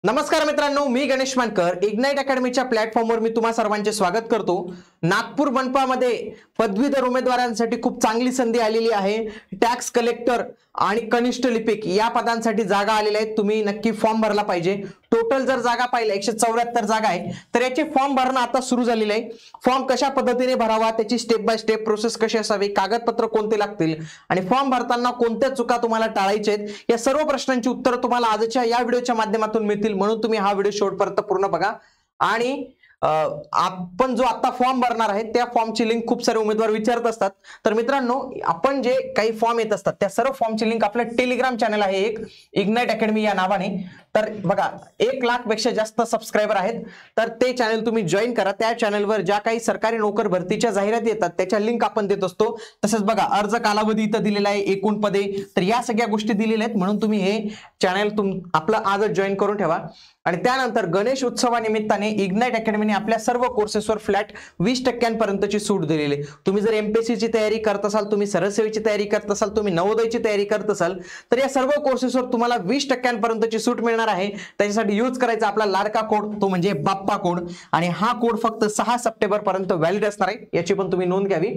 नमस्कार मित्रांनो, मी गणेश मानकर इग्नाइट अकॅडमीच्या प्लॅटफॉर्मवर मी तुम्हा सर्वांचे स्वागत करतो। नागपूर मनपामध्ये पदवीधर उमेदवारांसाठी खूप चांगली संधी आलेली आहे। टॅक्स कलेक्टर आणि कनिष्ठ लिपिक या पदांसाठी जागा आलेल्या आहेत। तुम्ही नक्की फॉर्म भरला पाहिजे। टोटल जर जागा पाहिलं 174 जागा आहे, तर याचे फॉर्म भरणं आता सुरू झालेलं आहे। फॉर्म कशा पद्धतीने भरावा, त्याची स्टेप बाय स्टेप प्रोसेस कशी असावी, कागदपत्र कोणते लागतील आणि फॉर्म भरताना कोणत्या चुका तुम्हाला टाळायच्या आहेत, या सर्व प्रश्नांची उत्तरं तुम्हाला आजच्या या व्हिडिओच्या माध्यमातून मिळतील। म्हणून तुम्ही हा व्हिडिओ शेवटपर्यंत पूर्ण बघा। आणि आपण जो आता फॉर्म भरणार आहे त्या फॉर्मची लिंक खूप सारे उमेदवार विचारत असतात। तर मित्रांनो, आपण जे काही फॉर्म येत असतात त्या सर्व फॉर्मची लिंक आपलं टेलिग्राम चॅनल आहे एक इग्नाइट अकॅडमी या नावाने। तर बघा 1 लाख पेक्षा जास्त सबस्क्रायबर आहेत, तर ते चॅनल तुम्ही जॉईन करा। त्या चॅनलवर ज्या काही सरकारी नोकर भरतीच्या जाहिराती येतात त्याच्या लिंक आपण देत असतो। तसंच बघा अर्ज कालावधी इथं दिलेला आहे, एकूण पदे, तर या सगळ्या गोष्टी दिलेल्या आहेत। म्हणून तुम्ही हे चॅनल आपलं आजच जॉईन करून ठेवा। आणि त्यानंतर गणेश उत्सवानिमित्ताने इग्नाइट अकॅडमीने आपल्या सर्व कोर्सेसवर फ्लॅट 20% सूट दिलेली आहे। तुम्ही जर एमपीएससी ची तयारी करत असाल, तुम्ही सरळ सेवेची तयारी करत असाल, तुम्ही नवोदयची तयारी करत असाल, तर या सर्व कोर्सेसवर तुम्हाला 20% सूट मिळणार आहे। त्याच्यासाठी यूज करायचा आपला लाडका कोड, तो म्हणजे बाप्पा कोड, आणि हा कोड फक्त 6 सप्टेंबर पर्यंत व्हॅलिड असणार आहे, याची पण तुम्ही नोंद घ्यावी।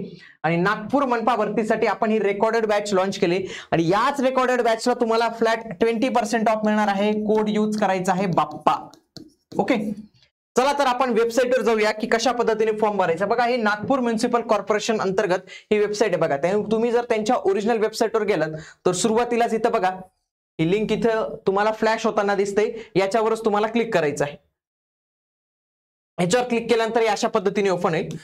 आणि नागपूर मनपा भरतीसाठी आपण ही रेकॉर्डेड बॅच लॉन्च केली आणि याच रेकॉर्डेड बॅचला तुम्हाला फ्लॅट 20% ऑफ मिळणार आहे। कोड यूज करायचा आहे बाप्पा। ओके, चला तर आपण वेबसाईटवर जाऊया की कशा पद्धतीने फॉर्म भरायचा। बघा, हे नागपूर म्युनिसिपल कॉर्पोरेशन अंतर्गत ही वेबसाईट आहे। बघा, तुम्ही जर त्यांच्या ओरिजिनल वेबसाईटवर गेलात तर सुरुवातीलाच इथं बघा ही लिंक इथं तुम्हाला फ्लॅश होताना दिसते, याच्यावरच तुम्हाला क्लिक करायचं आहे। याच्यावर क्लिक केल्यानंतर अशा पद्धतीने ओपन होईल।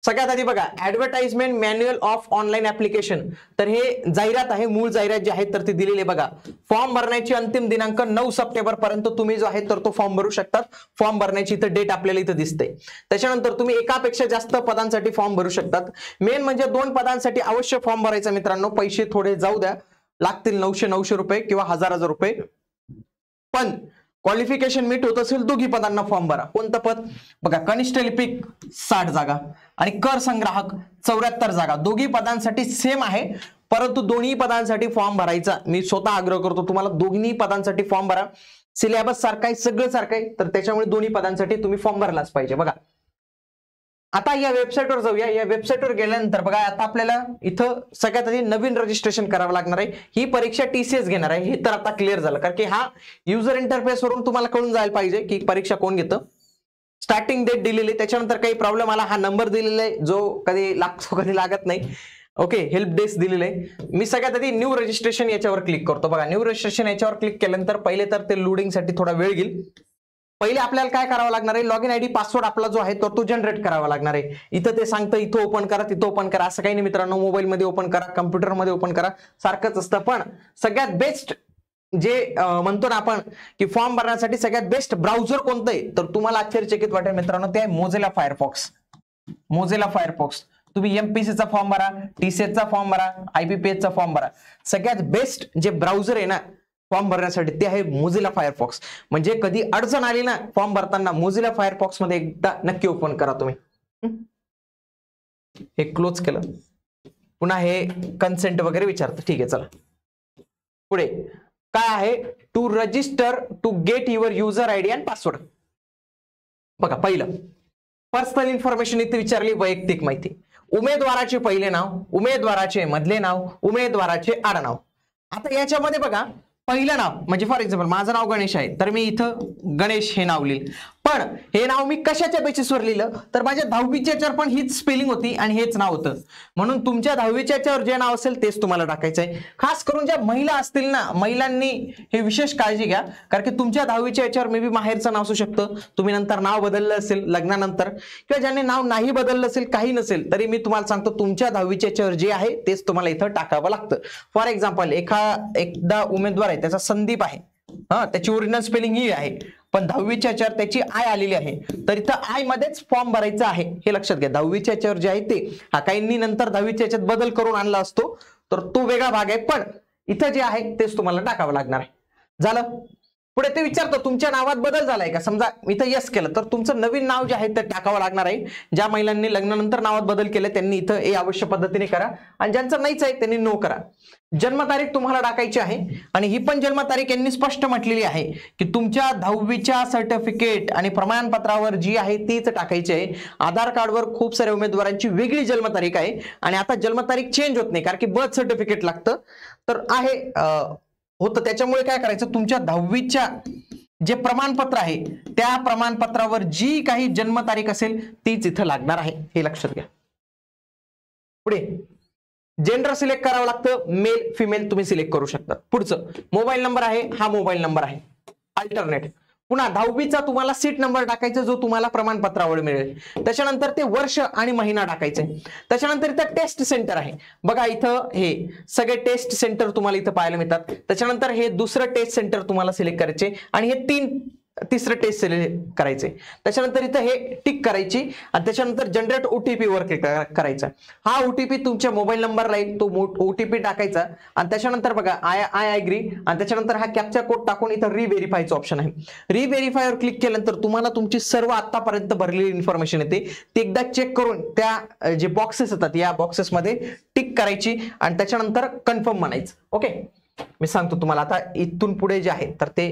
सगळ्यात आधी बघा advertisement manual of online application, तर हे जाहिरात आहे, मूळ जाहिरात जी आहे तर ती दिलेली आहे। बघा, फॉर्म भरण्याची अंतिम दिनांक 9 सप्टेंबर पर्यंत तुम्ही जो आहे तर तो फॉर्म भरू शकतात। फॉर्म भरण्याची इथं डेट आपल्याला इथं दिसते। त्याच्यानंतर तुम्ही एकापेक्षा जास्त पदांसाठी फॉर्म भरू शकतात। मेन म्हणजे 2 पदांसाठी अवश्य फॉर्म भरायचा मित्रांनो। पैसे थोडे जाऊ द्या, लागतील 900 रुपये किंवा 1000 रुपये, पण क्वालिफिकेशन मीट होत असेल दोघी पदांना फॉर्म भरा। कोणतं पद? बघा, कनिष्ठ लिपिक 60 जागा आणि कर संग्राहक 74 जागा। दोघी पदांसाठी सेम आहे, परंतु दोन्ही पदांसाठी फॉर्म भरायचा मी स्वतः आग्रह करतो तुम्हाला, दोन्ही पदांसाठी फॉर्म भरा। सिलेबस सारखा आहे, सगळं सारखं आहे, तर त्याच्यामुळे दोन्ही पदांसाठी तुम्ही फॉर्म भरलाच पाहिजे। बघा, आता या वेबसाईटवर जाऊया। या वेबसाईटवर गेल्यानंतर बघा, आता आपल्याला इथं सगळ्यात आधी नवीन रजिस्ट्रेशन करावं लागणार आहे। ही परीक्षा टीसीएस घेणार आहे, हे तर आता क्लिअर झालं, कारण की हा युजर इंटरफेस वरून तुम्हाला कळून जायला पाहिजे की परीक्षा कोण घेतं। स्टार्टिंग डेट दिलेली, त्याच्यानंतर काही प्रॉब्लेम आला, हा नंबर दिलेला आहे जो कधी लागतो कधी लागत नाही। ओके, हेल्प डेस्क दिलेलं आहे। मी सगळ्यात आधी न्यू रजिस्ट्रेशन याच्यावर क्लिक करतो। बघा, न्यू रजिस्ट्रेशन याच्यावर क्लिक केल्यानंतर पहिले तर ते लोडिंगसाठी थोडा वेळ घेईल। पहिले आपल्याला काय करावं लागणार आहे, लॉगिन आयडी पासवर्ड आपला जो आहे तो जनरेट करावा लागणार आहे। इथं ते सांगतं इथं ओपन करा, तिथं ओपन करा, असं काही नाही मित्रांनो। मोबाईल मध्ये ओपन करा, कम्प्युटर मध्ये ओपन करा, सारखंच असतं। पण सगळ्यात बेस्ट जे म्हणतो ना आपण की फॉर्म भरण्यासाठी सगळ्यात बेस्ट ब्राउझर कोणतं आहे, तर तुम्हाला आश्चर्यचकित वाटेल मित्रांनो, ते आहे मोझिला फायरफॉक्स। मोझिला फायरफॉक्स, तुम्ही एमपीसी चा फॉर्म भरा, टीसीएस चा फॉर्म भरा, आयबीपीएस चा फॉर्म भरा, सगळ्यात बेस्ट जे ब्राउझर आहे ना फॉर्म भरण्यासाठी ते आहे मोझिला फायरफॉक्स। म्हणजे कधी अडचण आली ना फॉर्म भरताना, मोझिला फायरफॉक्स मध्ये एकदा नक्की ओपन करा तुम्ही। हे क्लोज केलं, पुन्हा हे कन्सेंट वगैरे विचारतं, ठीक आहे। चला पुढे काय आहे, to register to get your user ID and password. बघा, पहिलं पर्सनल इन्फॉर्मेशन इथे विचारली, वैयक्तिक माहिती, उमेदवाराचे पहिले नाव, उमेदवाराचे मधले नाव, उमेदवाराचे आडनाव। आता याच्यामध्ये बघा, पहिलं नाव म्हणजे फॉर एक्झाम्पल माझं नाव गणेश आहे, तर मी इथं गणेश हे नाव लिहिलं। पण हे नाव मी कशाच्या बेसिसवर लिहिलं, तर माझ्या 10वीच्या याच्यावर पण हीच स्पेलिंग होती आणि हेच नाव होतं। म्हणून तुमच्या 10वीच्या याच्यावर जे नाव असेल तेच तुम्हाला टाकायचं आहे। खास करून ज्या महिला असतील ना, महिलांनी हे विशेष काळजी घ्या, कारण की तुमच्या 10वीच्या याच्यावर मे बी माहेरचं नाव असू शकतं, तुम्ही नंतर नाव बदललं असेल लग्नानंतर, किंवा ज्यांनी नाव नाही बदललं असेल, काही नसेल, तरी मी तुम्हाला सांगतो तुमच्या 10वीच्या याच्यावर जे आहे तेच तुम्हाला इथं टाकावं लागतं। फॉर एक्झाम्पल एकदा उमेदवार आहे, त्याचा संदीप आहे, त्याची ओरिजिनल स्पेलिंग ही आहे, पण 10वीच्या याच्यावर त्याची आय आलेली आहे, तर इथं आय मध्येच फॉर्म भरायचा आहे, हे लक्षात घ्या। 10वीच्या याच्यावर जे आहे ते, काहींनी नंतर 10वीच्या याच्यात बदल करून आणला असतो, तर तो वेगळा भाग आहे, पण इथं जे आहे तेच तुम्हाला टाकावं लागणार आहे। झालं, पुढे ते विचारतो तुमच्या नावात बदल झालाय का, समजा इथं यस केलं तर तुमचं नवीन नाव जे आहे ते टाकावं लागणार आहे. ज्या महिलांनी लग्नानंतर नावात बदल केले त्यांनी इथं हे अवश्य पद्धतीने करा, आणि ज्यांचं नाहीच आहे त्यांनी नो करा. जन्मतारीख तुम्हाला टाकायची आहे, आणि ही पण जन्मतारीख यांनी स्पष्ट म्हटलेली आहे की तुमच्या 10वीच्या सर्टिफिकेट आणि प्रमाणपत्रावर जी आहे तीच टाकायची आहे. आधार कार्डवर खूप साऱ्या उमेदवारांची वेगळी जन्मतारीख आहे, आणि आता जन्मतारीख चेंज होत नाही कारण की बर्थ सर्टिफिकेट लागतं तर आहे होतं. त्याच्यामुळे काय करायचं, तुमच्या 10वीच्या जे प्रमाणपत्र आहे त्या प्रमाणपत्रावर जी काही जन्मतारीख असेल तीच इथं लागणार आहे, हे लक्षात घ्या. पुढे जेंडर सिलेक्ट करावं लागतं, मेल फिमेल तुम्ही सिलेक्ट करू शकता. पुढचं मोबाईल नंबर आहे, हा मोबाईल नंबर आहे अल्टरनेट. पुन्हा 10वीचा तुम्हाला सीट नंबर टाकायचा जो तुम्हाला प्रमाणपत्रावर मिळेल. त्याच्यानंतर ते वर्ष आणि महिना टाकायचे. त्याच्यानंतर इथं टेस्ट सेंटर आहे बघा, इथं हे सगळे टेस्ट सेंटर तुम्हाला इथं पाहायला मिळतात. त्याच्यानंतर हे दुसरं टेस्ट सेंटर तुम्हाला सिलेक्ट करायचे, आणि हे तिसरं टेस्ट सिलेक्ट करायचे. त्याच्यानंतर इथं हे टिक करायची, आणि त्याच्यानंतर जनरेट ओटीपी वर क्लिक करायचा. हा ओटीपी तुमच्या मोबाईल नंबरला येईल, तो ओटीपी टाकायचा, आणि त्याच्यानंतर बघा आय ॲग्री, आणि त्याच्यानंतर हा कॅप्चा कोड टाकून इथं रिव्हेरीफायचं ऑप्शन आहे. रिव्हेरीफायवर क्लिक केल्यानंतर तुम्हाला तुमची सर्व आतापर्यंत भरलेली इन्फॉर्मेशन येते, ती एकदा चेक करून त्या जे बॉक्सेस येतात या बॉक्सेसमध्ये टिक करायची, आणि त्याच्यानंतर कन्फर्म म्हणायचं. ओके, मी सांगतो तुम्हाला आता इथून पुढे जे आहे तर ते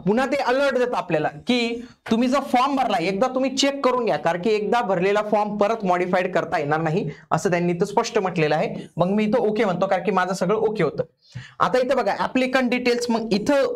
पुन्हा ते अलर्ट देतं आपल्याला की तुम्ही जो फॉर्म भरला एकदा तुम्ही चेक करून घ्या, कारण की एकदा भरलेला फॉर्म परत मॉडिफाईड करता येणार नाही असं त्यांनी इथं स्पष्ट म्हटलेलं आहे. मग मी इथं ओके म्हणतो कारण की माझं सगळं ओके होतं. आता इथं बघा ऍप्लिकंट डिटेल्स, मग इथं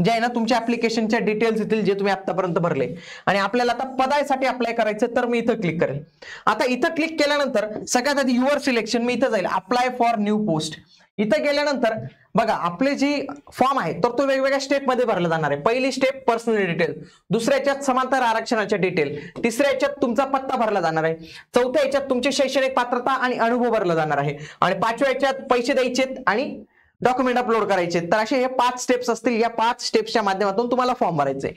जे आहे ना तुमच्या ऍप्लिकेशनच्या डिटेल्स येतील जे तुम्ही आतापर्यंत भरले, आणि आपल्याला आता पदासाठी अप्लाय करायचं तर मी इथं क्लिक करेल. आता इथं क्लिक केल्यानंतर सगळ्यात आधी युअर सिलेक्शन, मी इथं जाईल अप्लाय फॉर न्यू पोस्ट. इथं गेल्यानंतर बघा आपले जी फॉर्म आहे तर तो वेगवेगळ्या स्टेप मध्ये भरला जाणार आहे. पहिली स्टेप पर्सनल डिटेल, दुसऱ्या याच्यात समांतर आरक्षणाच्या डिटेल, तिसऱ्या याच्यात तुमचा पत्ता भरला जाणार आहे, चौथ्या याच्यात तुमची शैक्षणिक पात्रता आणि अनुभव भरला जाणार आहे, आणि पाचव्या याच्यात पैसे द्यायचे आणि डॉक्युमेंट अपलोड करायचे. तर असे हे 5 स्टेप्स असतील. या 5 स्टेप्सच्या माध्यमातून तुम्हाला फॉर्म भरायचे.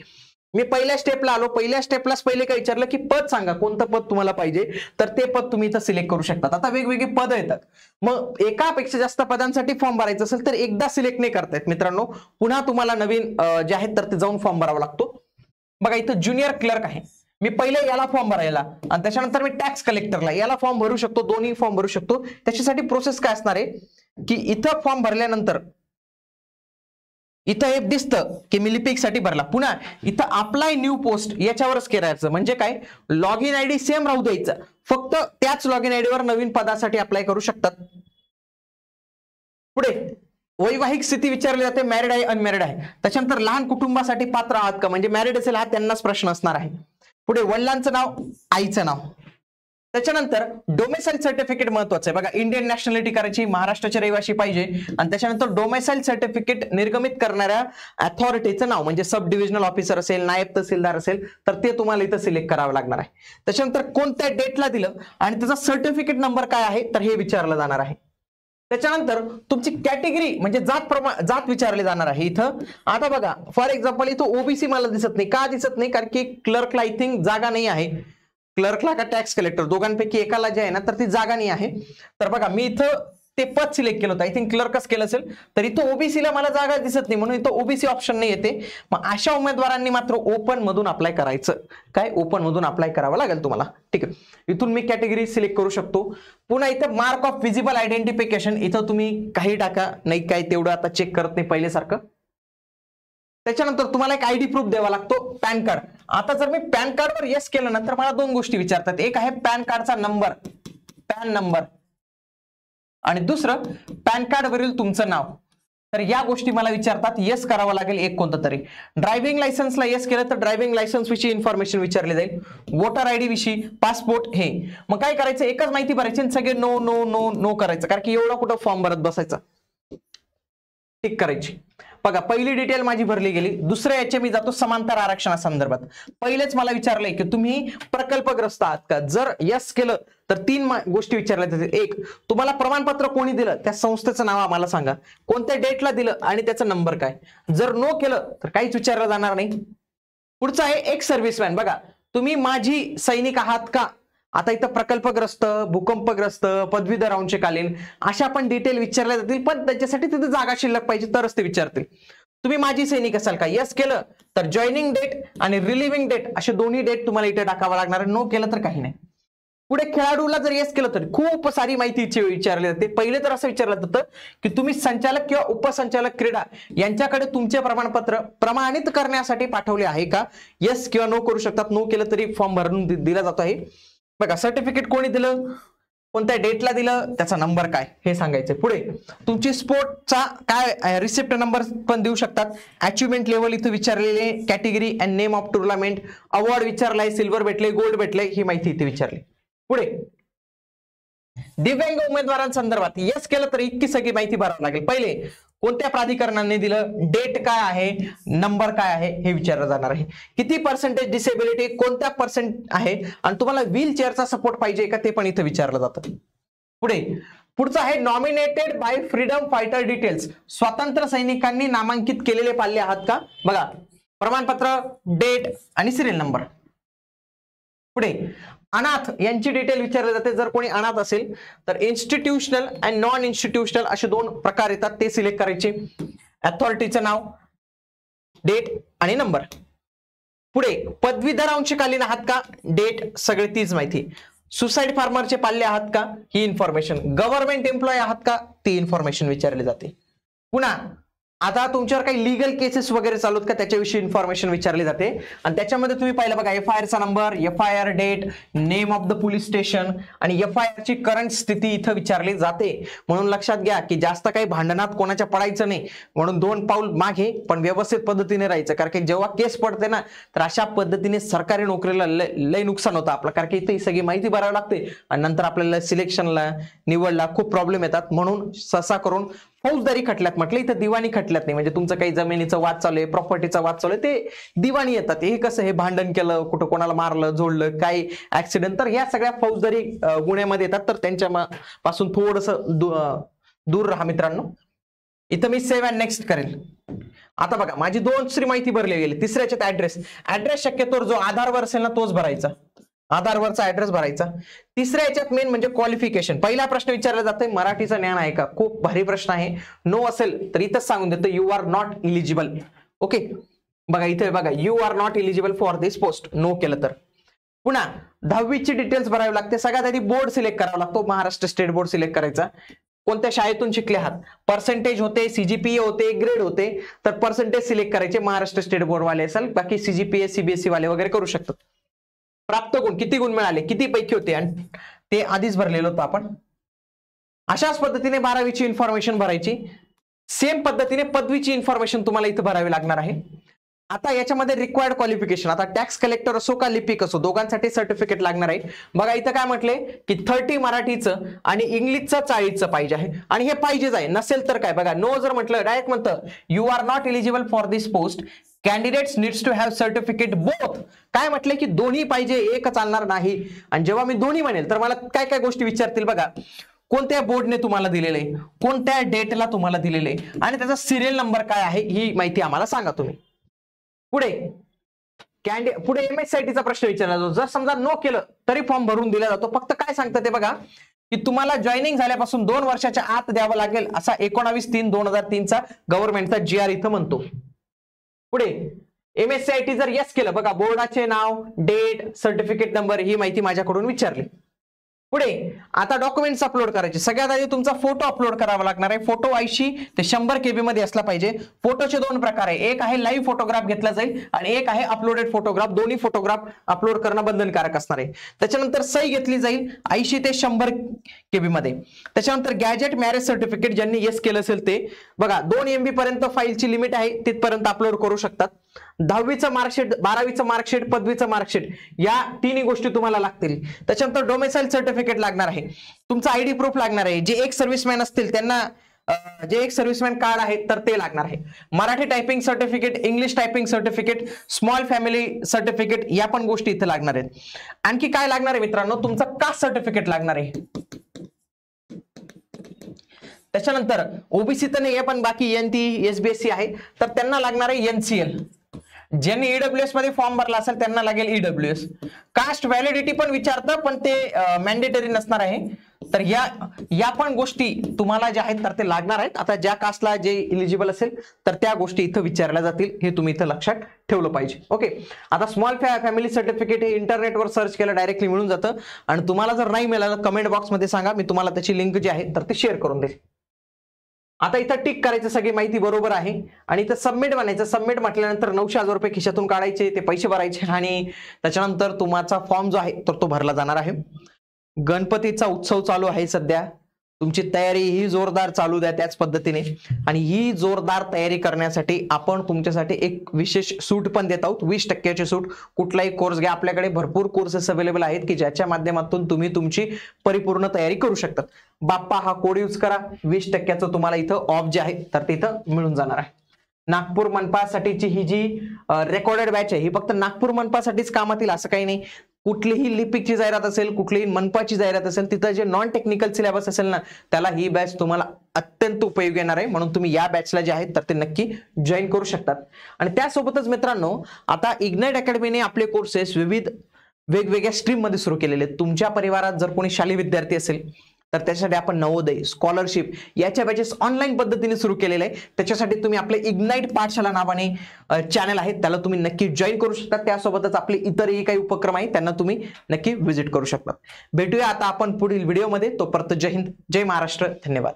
मी पहिल्या स्टेपला आलो. पहिल्या स्टेपलाच पहिले काय विचारलं की पद सांगा, कोणतं पद तुम्हाला पाहिजे, तर ते पद तुम्ही इथं सिलेक्ट करू शकता. आता वेगवेगळी पद येतात, मग एकापेक्षा जास्त पदांसाठी फॉर्म भरायचं असेल तर एकदा सिलेक्ट नाही करता येत मित्रांनो, पुन्हा तुम्हाला नवीन जे आहेत तर ते जाऊन फॉर्म भरावा लागतो. बघा इथं ज्युनियर क्लर्क आहे, मी पहिले याला फॉर्म भरायला आणि त्याच्यानंतर मी टॅक्स कलेक्टरला याला फॉर्म भरू शकतो, दोन्ही फॉर्म भरू शकतो. त्याच्यासाठी प्रोसेस काय असणार आहे की इथं फॉर्म भरल्यानंतर इथं हे दिसतं की मी लिपिक साठी भरला, पुन्हा इथं अप्लाय न्यू पोस्ट याच्यावरच करायचं. म्हणजे काय, लॉग इन आयडी सेम राहू द्यायचं, फक्त त्याच लॉग इन आयडीवर नवीन पदासाठी अप्लाय करू शकतात. पुढे वैवाहिक स्थिती विचारली जाते, मॅरिड आहे अनमॅरिड आहे. त्याच्यानंतर लहान कुटुंबासाठी पात्र आहात का, म्हणजे मॅरिड असेल हा त्यांनाच प्रश्न असणार आहे. पुढे वडिलांचं नाव, आईचं नाव. त्याच्यानंतर डोमेसाईल सर्टिफिकेट महत्वाचं आहे बघा, इंडियन नॅशनॅलिटी करायची, महाराष्ट्राचे रहिवासी पाहिजे, आणि त्याच्यानंतर डोमेसाईल सर्टिफिकेट निर्गमित करणाऱ्या अथॉरिटीचं नाव, म्हणजे सब डिव्हिजनल ऑफिसर असेल, नायब तहसीलदार असेल तर ते तुम्हाला इथं सिलेक्ट करावं लागणार आहे. त्याच्यानंतर कोणत्या डेटला दिलं आणि त्याचा सर्टिफिकेट नंबर काय आहे तर हे विचारलं जाणार आहे. त्याच्यानंतर तुमची कॅटेगरी म्हणजे जात विचारली जाणार आहे इथं. आता बघा फॉर एक्झाम्पल इथं ओबीसी मला दिसत नाही, का दिसत नाही, कारण की क्लर्कला आय थिंक जागा नाही आहे, क्लर्कला का टॅक्स कलेक्टर दोघांपैकी एकाला जे आहे ना तर ती जागा नाही आहे. तर बघा मी इथं ते पद सिलेक्ट केलं होतं, आय थिंक क्लर्कच केलं असेल, तर इथं ओबीसीला मला जागा दिसत नाही म्हणून इथं ओबीसी ऑप्शन नाही येते. मग अशा उमेदवारांनी मात्र ओपन मधून अप्लाय करायचं. काय, ओपन मधून अप्लाय करावं लागेल तुम्हाला. ठीक आहे, इथून मी कॅटेगरी सिलेक्ट करू शकतो. पुन्हा इथं मार्क ऑफ विजिबल आयडेंटिफिकेशन, इथं तुम्ही काही टाका, नाही काय तेवढं आता चेक करत नाही पहिल्यासारखं. त्याच्यानंतर तुम्हाला एक आयडी प्रूफ द्यावा लागतो, पॅन कार्ड. आता जर मी पॅन कार्डवर येस केलं ना तर मला 2 गोष्टी विचारतात, एक आहे पॅन कार्डचा नंबर, पॅन नंबर, आणि दुसरं पॅन कार्ड वरील तुमचं नाव. तर या गोष्टी मला विचारतात, येस करावं लागेल एक कोणतं तरी. ड्रायव्हिंग लायसन्सला येस केलं तर ड्रायव्हिंग लायसन्स विषयी इन्फॉर्मेशन विचारली जाईल, वोटर आयडी विषयी, पासपोर्ट हे. मग काय करायचं, एकच माहिती भरायची आणि सगळे नो नो नो नो करायचं, कारण की एवढा कुठं फॉर्म भरत बसायचा. टिक करायची. बघा पहिली डिटेल माझी भरली गेली. दुसऱ्या याचे मी जातो समांतर आरक्षणासंदर्भात. पहिलेच मला विचारलंय की तुम्ही प्रकल्पग्रस्त आहात का, जर यस केलं तर 3 गोष्टी विचारल्या जातील. एक, तुम्हाला प्रमाणपत्र कोणी दिलं त्या संस्थेचं नाव आम्हाला सांगा, कोणत्या डेटला दिलं आणि त्याचा नंबर काय. जर नो केलं तर काहीच विचारलं जाणार नाही. पुढचं आहे एक सर्व्हिसमॅन. बघा तुम्ही माझी सैनिक आहात का. आता इथं प्रकल्पग्रस्त, भूकंपग्रस्त, पदवीधर अंशकालीन अशा पण डिटेल विचारल्या जातील, पण त्याच्यासाठी तिथे जागा शिल्लक पाहिजे तरच ते विचारतील. तुम्ही माजी सैनिक असाल का, येस केलं तर जॉईनिंग डेट आणि रिलिव्हिंग डेट असे दोन्ही डेट तुम्हाला इथे टाकावं लागणार आहे. नो केलं तर काही नाही. पुढे खेळाडूला जर येस केलं तर खूप सारी माहिती विचारली जाते. पहिले तर असं विचारलं जातं की तुम्ही संचालक किंवा उपसंचालक क्रीडा यांच्याकडे तुमचे प्रमाणपत्र प्रमाणित करण्यासाठी पाठवले आहे का, येस किंवा नो करू शकतात. नो केलं तरी फॉर्म भरून दिला जातो आहे. बघा सर्टिफिकेट कोणी दिलं, कोणत्या डेटला दिलं, त्याचा नंबर काय हे सांगायचं. पुढे तुमची स्पोर्टचा काय रिसिप्ट नंबर पण देऊ शकतात. अचिव्हमेंट लेवल इथे विचारलेले, category and name of tournament, award विचारलाय, सिल्वर भेटले, गोल्ड भेटले, ही माहिती इथे विचारली. पुढे दिव्यांग उमेदवारांसंदर्भात येस केलं तर इतकी सगळी माहिती भरावी लागेल. पहिले कोणत्या प्राधिकरणाने दिलं, डेट काय आहे, नंबर काय आहे हे विचारलं जाणार आहे. किती पर्सेंटेज डिसेबिलिटी, कोणत्या पर्सेंट आहे, आणि तुम्हाला व्हील चेअरचा सपोर्ट पाहिजे का ते पण इथे विचारलं जातं. पुढचं आहे nominated by freedom fighter details. स्वातंत्र्य सैनिकांनी नामांकित केलेले पाल्ले आहात का. बघा प्रमाणपत्र, डेट आणि सिरियल नंबर. पुढे अनाथ यांची डिटेल विचारले जाते. जर कोणी अनाथ असेल तर इन्स्टिट्यूशनल अँड नॉन इन्स्टिट्यूशनल असे दोन प्रकार येतात, ते सिलेक्ट करायचे. अथॉरिटीचं नाव, डेट आणि नंबर. पुढे पदवीधर अंशकालीन आहात का, डेट, सगळे तीच माहिती. सुसाईड फार्मरचे पाल्ले आहात का, ही इन्फॉर्मेशन. गव्हर्नमेंट एम्प्लॉय आहात का, ती इन्फॉर्मेशन विचारली जाते. पुन्हा आता तुमच्यावर काही लीगल केसेस वगैरे चालू आहेत का त्याच्याविषयी इन्फॉर्मेशन विचारली जाते. आणि त्याच्यामध्ये तुम्ही पाहिलं बघा FIR चा number, FIR date, name of the police station आणि FIR ची करंट स्थिती इथं विचारली जाते. म्हणून लक्षात घ्या की जास्त काही भांडणात कोणाच्या पडायचं नाही, म्हणून 2 पाऊल मागे पण व्यवस्थित पद्धतीने राहायचं. कारण की जेव्हा केस पडते ना तर अशा पद्धतीने सरकारी नोकरीला लय नुकसान होतं आपलं. कारण की इथे सगळी माहिती भरावी लागते आणि नंतर आपल्याला सिलेक्शनला निवडला खूप प्रॉब्लेम येतात. म्हणून ससा करून फौजदारी खटल्यात म्हटलं, इथं दिवाणी खटल्यात नाही. म्हणजे तुमचं काही जमिनीचं वाद चालू आहे, प्रॉपर्टीचा वाद चालू आहे, ते दिवाणी येतात. हे कसं, हे भांडण केलं, कुठं कोणाला मारलं, जोडलं, काही ऍक्सिडेंट, तर ह्या सगळ्या फौजदारी गुन्ह्यामध्ये येतात. तर त्यांच्या पासून थोडस दूर राहा मित्रांनो. इथं मी सेव्ह अँड नेक्स्ट करेल. आता बघा माझी दुसरी माहिती भरली गेली. तिसऱ्याच्यात ऍड्रेस शक्यतो जो आधारवर असेल ना तोच भरायचा, आधारवरचा ऍड्रेस भरायचा. तिसऱ्या याच्यात मेन म्हणजे क्वालिफिकेशन. पहिला प्रश्न विचारला जातोय मराठीचं ज्ञान आहे का, खूप भारी प्रश्न आहे. नो असेल तर इथंच सांगून देतो you are not eligible. Okay बघा इथे बघा you are not eligible for this post. No केलं तर. पुन्हा 10वीची डिटेल्स भरावी लागते. सगळ्यात आधी बोर्ड सिलेक्ट करावा लागतो. महाराष्ट्र स्टेट बोर्ड सिलेक्ट करायचा. कोणत्या शाळेतून शिकले आहात, पर्सेंटेज होते, CGPA होते, ग्रेड होते, तर पर्सेंटेज सिलेक्ट करायचे. महाराष्ट्र स्टेट बोर्ड वाले असेल, बाकी CGPA CBSE वाले वगैरे करू शकतात. प्राप्त गुण, किती गुण मिळाले, किती पैकी होते, आणि ते आधीच भरलेलं होतं आपण. अशाच पद्धतीने 12वीची इन्फॉर्मेशन भरायची. सेम पद्धतीने पदवीची इन्फॉर्मेशन तुम्हाला इथं भरावी लागणार आहे. आता याच्यामध्ये रिक्वायर्ड क्वालिफिकेशन, आता टॅक्स कलेक्टर असो का लिपिक असो दोघांसाठी सर्टिफिकेट लागणार आहे. बघा इथं काय म्हटले की 30 मराठीचं आणि इंग्लिशचं 40चं पाहिजे आहे, आणि हे पाहिजेच आहे. नसेल तर काय, बघा नो जर म्हटलं डायरेक्ट म्हणतं you are not eligible for this post, candidates needs to have certificate both. काय म्हटले की दोन्ही पाहिजे, एक चालणार नाही. आणि जेव्हा मी दोन्ही म्हणेल तर मला काय काय गोष्टी विचारतील बघा. कोणत्या बोर्डने तुम्हाला दिलेलं आहे, कोणत्या डेटला तुम्हाला दिलेलं आहे, आणि त्याचा सिरियल नंबर काय आहे, ही माहिती आम्हाला सांगा तुम्ही. पुढे MSITचा प्रश्न विचारला जातो. जर समजा नो केलं तरी फॉर्म भरून दिला जातो. फक्त काय सांगतं ते बघा की तुम्हाला जॉईनिंग झाल्यापासून 2 वर्षाच्या आत द्यावं लागेल असा 19/3/2003चा गव्हर्नमेंटचा GR इथं म्हणतो. पुढे MSIT जर येस केलं, बघा बोर्डाचे नाव, डेट, सर्टिफिकेट नंबर ही माहिती माझ्याकडून विचारली. पुढे आता डॉक्युमेंट्स अपलोड करायचे. सगळ्यात आधी तुमचा फोटो अपलोड करावा लागणार आहे. फोटो 80 ते 100 KB मध्ये असला पाहिजे. फोटोचे 2 प्रकार आहे, एक आहे लाईव्ह फोटोग्राफ घेतला जाईल आणि एक आहे अपलोडेड फोटोग्राफ. दोन्ही फोटोग्राफ अपलोड करणं बंधनकारक असणार आहे. त्याच्यानंतर सही घेतली जाईल 80 ते 100 KB मध्ये. त्याच्यानंतर गॅजेट मॅरेज सर्टिफिकेट ज्यांनी येस केलं असेल ते, बघा 2 MB पर्यंत फाईलची लिमिट आहे, तिथपर्यंत अपलोड करू शकतात. 10वीचं मार्कशीट, 12वीचं मार्कशीट, पदवीचं मार्कशीट या तिन्ही गोष्टी तुम्हाला लागतील. त्याच्यानंतर डोमेसाइल सर्टिफिकेट लागणार आहे. तुमचा ID प्रूफ लागणार आहे. जे एक सर्व्हिसमॅन असतील त्यांना जे एक सर्व्हिसमॅन कार्ड आहे तर ते लागणार आहे. Marathi typing certificate, English typing certificate, small family certificate या पण गोष्टी इथे लागणार आहेत. आणखी काय लागणार आहे मित्रांनो, तुमचं कास्ट सर्टिफिकेट लागणार आहे. त्याच्यानंतर ओबीसी तर नाही पण बाकी NT SBSC आहे तर त्यांना लागणार आहे NCL. ज्यांनी EWS मध्ये फॉर्म भरला असेल त्यांना लागेल EWS. कास्ट व्हॅलिडिटी पण विचारतं पण ते मॅन्डेटरी नसणार आहे. तर या पण गोष्टी तुम्हाला ज्या आहेत तर ते लागणार आहेत. आता ज्या कास्टला जे इलिजिबल असेल तर त्या गोष्टी इथं विचारल्या जातील, हे तुम्ही इथं लक्षात ठेवलं पाहिजे. ओके, आता स्मॉल फॅमिली सर्टिफिकेट हे इंटरनेटवर सर्च केलं डायरेक्टली मिळून जातं, आणि तुम्हाला जर नाही मिळालं कमेंट बॉक्समध्ये सांगा, मी तुम्हाला त्याची लिंक जी आहे तर ते शेअर करून देईल. आता इथं टिक करायचं, सगळी माहिती बरोबर आहे, आणि इथं सबमिट बनायचं. सबमिट म्हटल्यानंतर 900,000 रुपये खिशातून काढायचे, ते पैसे भरायचे, आणि त्याच्यानंतर तुमचा फॉर्म जो आहे तर तो भरला जाणार आहे. गणपतीचा उत्सव चालू आहे सध्या, तुमची तयारी ही जोरदार चालू द्या त्याच पद्धतीने. आणि ही जोरदार तयारी करण्यासाठी आपण तुमच्यासाठी एक विशेष सूट पण देत आहोत, 20% सूट. कुठलाही कोर्स घ्या, आपल्याकडे भरपूर कोर्सेस अवेलेबल आहेत की ज्याच्या माध्यमातून तुम्ही तुमची परिपूर्ण तयारी करू शकतात. बाप्पा हा कोड यूज करा, 20% तुम्हाला इथं ऑफ जे आहे तर ते इथं मिळून जाणार आहे. नागपूर मनपासाठीची ही जी रेकॉर्डेड बॅच आहे ही फक्त नागपूर मनपासाठीच कामात येईल असं काही नाही. कुठलीही लिपिकची जाहिरात असेल, कुठलीही मनपाची जाहिरात असेल, तिथं जे नॉन टेक्निकल सिलेबस असेल ना, त्याला ही बॅच तुम्हाला अत्यंत उपयोगी येणार आहे. म्हणून तुम्ही या बॅचला जे आहेत तर ते नक्की जॉईन करू शकतात. आणि त्यासोबतच मित्रांनो, आता इग्नाइट अकॅडमीने आपले कोर्सेस विविध वेगवेगळ्या स्ट्रीम मध्ये सुरू केलेले आहेत. तुमच्या परिवारात जर कोणी शालेय विद्यार्थी असेल तर त्यासाठी आपण नवोदय, स्कॉलरशिप याच्या बॅचेस ऑनलाईन पद्धतीने सुरू केलेले आहे. त्याच्यासाठी तुम्ही आपले इग्नाइट पाठशाला नावाने चॅनल आहे त्याला तुम्ही नक्की जॉईन करू शकता. त्यासोबतच आपले इतरही काही उपक्रम आहेत त्यांना तुम्ही नक्की व्हिजिट करू शकता. भेटूया आता आपण पुढील व्हिडिओमध्ये. तोपर्यंत जय हिंद, जय महाराष्ट्र, धन्यवाद.